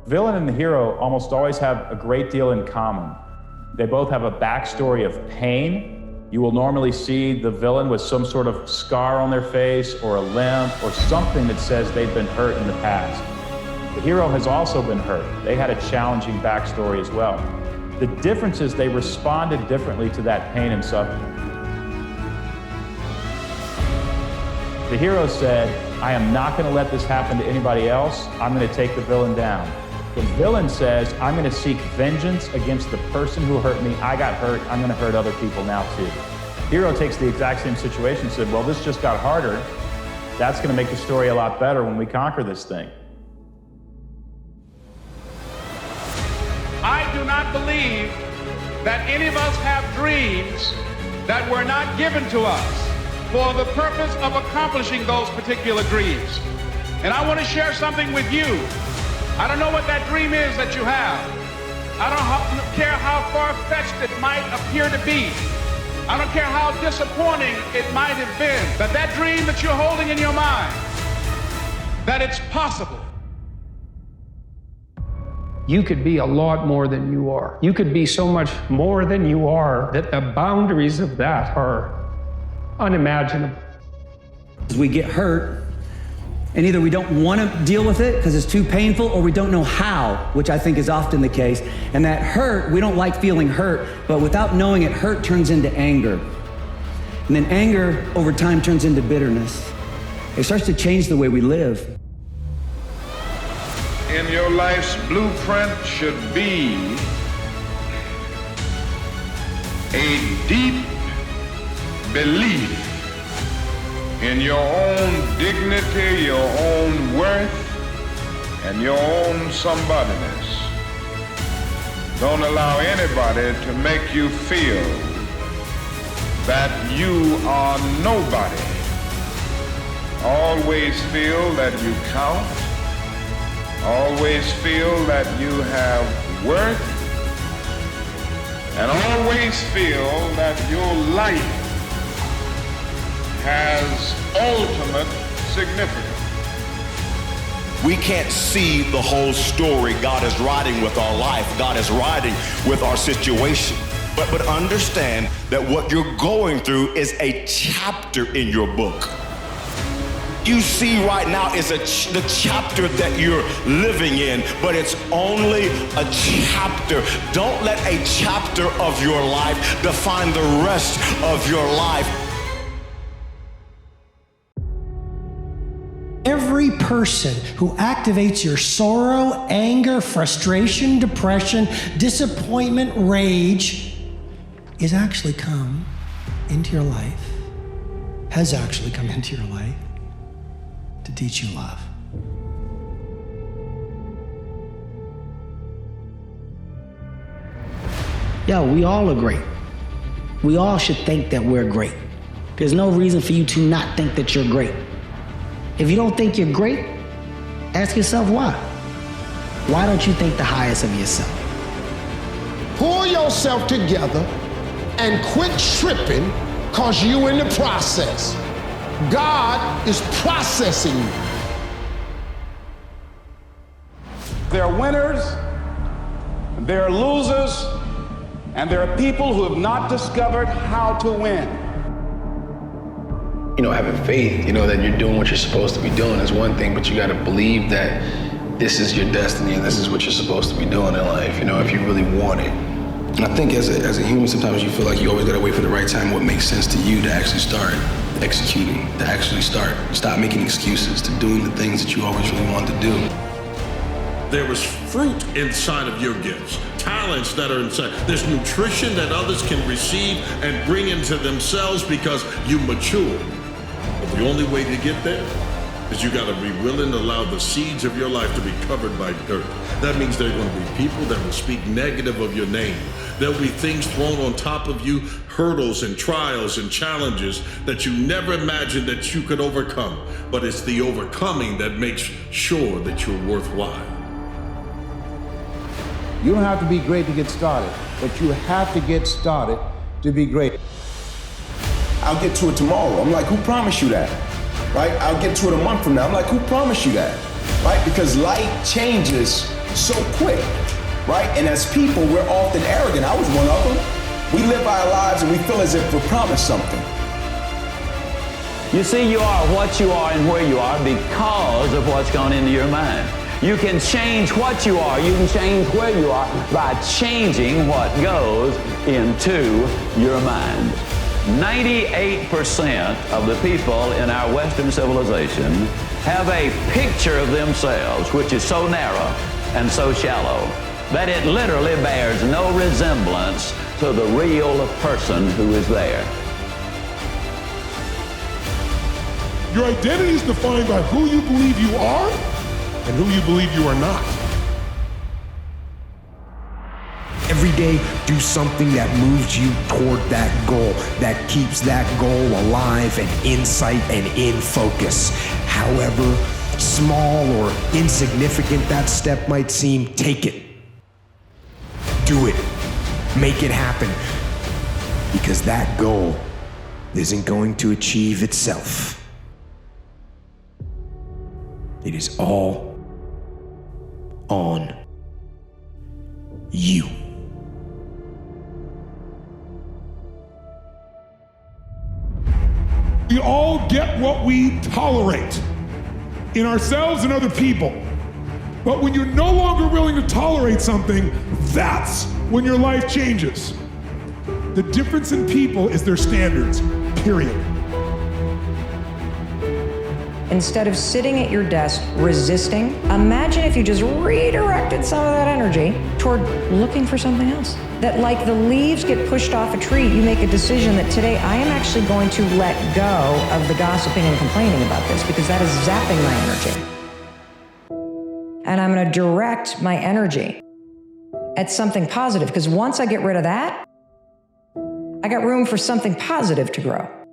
Villain and the hero almost always have a great deal in common. They both have a backstory of pain. You will normally see the villain with some sort of scar on their face or a limp or something that says they've been hurt in the past. The hero has also been hurt. They had a challenging backstory as well. The difference is they responded differently to that pain and suffering. The hero said, I am not going to let this happen to anybody else. I'm going to take the villain down. The villain says, I'm going to seek vengeance against the person who hurt me. I got hurt. I'm going to hurt other people now too. Hero takes the exact same situation and said, well, this just got harder. That's going to make the story a lot better when we conquer this thing. I do not believe that any of us have dreams that were not given to us for the purpose of accomplishing those particular dreams. And I want to share something with you. I don't know what that dream is that you have. I don't care how far-fetched it might appear to be. I don't care how disappointing it might have been. But that dream that you're holding in your mind, that it's possible. You could be a lot more than you are. You could be so much more than you are that the boundaries of that are unimaginable. We get hurt, and either we don't want to deal with it because it's too painful, or we don't know how, which I think is often the case. And that hurt, we don't like feeling hurt, but without knowing it, hurt turns into anger. And then anger over time turns into bitterness. It starts to change the way we live. In your life's blueprint should be a deep belief in your own dignity, your own worth, and your own somebodyness. Don't allow anybody to make you feel that you are nobody. Always feel that you count. Always feel that you have worth. And always feel that your life has ultimate significance. We can't see the whole story. God is riding with our life. God is riding with our situation. But understand that what you're going through is a chapter in your book. You see right now is the chapter that you're living in, but it's only a chapter. Don't let a chapter of your life define the rest of your life. Every person who activates your sorrow, anger, frustration, depression, disappointment, rage is actually come into your life, has actually come into your life to teach you love. Yo, we all are great. We all should think that we're great. There's no reason for you to not think that you're great. If you don't think you're great, ask yourself why. Why don't you think the highest of yourself? Pull yourself together and quit tripping, cause you in the process. God is processing you. There are winners, there are losers, and there are people who have not discovered how to win. You know, having faith, you know, that you're doing what you're supposed to be doing is one thing, but you got to believe that this is your destiny and this is what you're supposed to be doing in life, you know, if you really want it. And I think as a human, sometimes you feel like you always got to wait for the right time, what makes sense to you to actually start executing, to actually stop making excuses, to doing the things that you always really want to do. There is fruit inside of your gifts, talents that are inside. There's nutrition that others can receive and bring into themselves because you mature. But the only way to get there is you gotta be willing to allow the seeds of your life to be covered by dirt. That means there are gonna be people that will speak negative of your name. There'll be things thrown on top of you, hurdles and trials and challenges that you never imagined that you could overcome. But it's the overcoming that makes sure that you're worthwhile. You don't have to be great to get started, but you have to get started to be great. I'll get to it tomorrow. I'm like, who promised you that? Right? I'll get to it a month from now. I'm like, who promised you that? Right? Because light changes so quick, right? And as people, we're often arrogant. I was one of them. We live our lives and we feel as if we're promised something. You see, you are what you are and where you are because of what's gone into your mind. You can change what you are, you can change where you are by changing what goes into your mind. 98% of the people in our Western civilization have a picture of themselves which is so narrow and so shallow that it literally bears no resemblance to the real person who is there. Your identity is defined by who you believe you are and who you believe you are not. Every day, do something that moves you toward that goal, that keeps that goal alive and in sight and in focus. However small or insignificant that step might seem, take it. Do it. Make it happen. Because that goal isn't going to achieve itself. It is all on you. We all get what we tolerate in ourselves and other people. But when you're no longer willing to tolerate something, that's when your life changes. The difference in people is their standards, period. Instead of sitting at your desk resisting, imagine if you just redirected some of that energy toward looking for something else. That like the leaves get pushed off a tree, you make a decision that today I am actually going to let go of the gossiping and complaining about this because that is zapping my energy. And I'm going to direct my energy at something positive because once I get rid of that, I got room for something positive to grow.